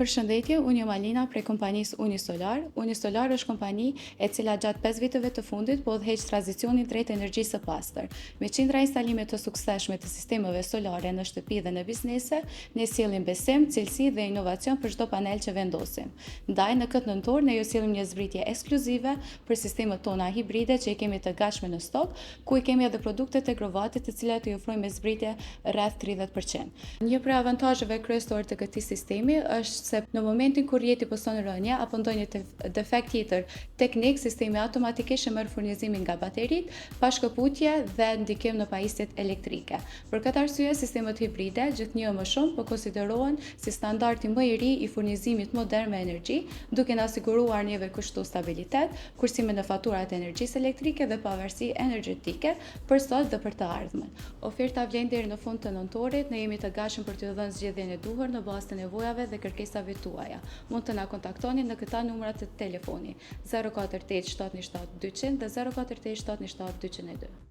Përshëndetje, unë jam Alina prej kompanisë Unisolar. Unisolar është kompani e cila gjatë 5 viteve të fundit po udhëheq tranzicionin drejt energjisë së pastër. Me qindra instalime të suksesshme të sistemeve solare në shtëpi dhe në biznese, ne sjellim besim, cilësi dhe inovacion për çdo panel që vendosim. Ndaj në këtë nëntor ne ju sjellim një zbritje ekskluzive për sistemet tona hibride që i kemi të gatshme në stok, ku i kemi edhe produktet e Grovatit të cilat i ofrojmë me zbritje rreth 30%. Një prej avantazheve kryesore të këtij sistemi është se në momentin kur jeti pëson rënja apo ndonjë defekt tjetër teknik, sistemi automatikisht merr furnizimin nga bateritë, pa shkëputje dhe ndikim në pajisjet elektrike. Për këtë arsye, sistemet hibride gjithnjë më shumë po konsiderohen si standardi më i ri i furnizimit modern me energji, duke na siguruar neve kështu stabilitet, kursime në faturat e energjisë elektrike dhe pavarësi energjetike për sot dhe për të ardhmen. Oferta vlen deri në fund të nëntorit, ne jemi të gatshëm për t'ju dhënë zgjedhjen e duhur në bazë të nevojave dhe kërkesave tuaja. Mund të na kontaktoni në këta numra të telefoni 048 717 200 dhe 048 717 202.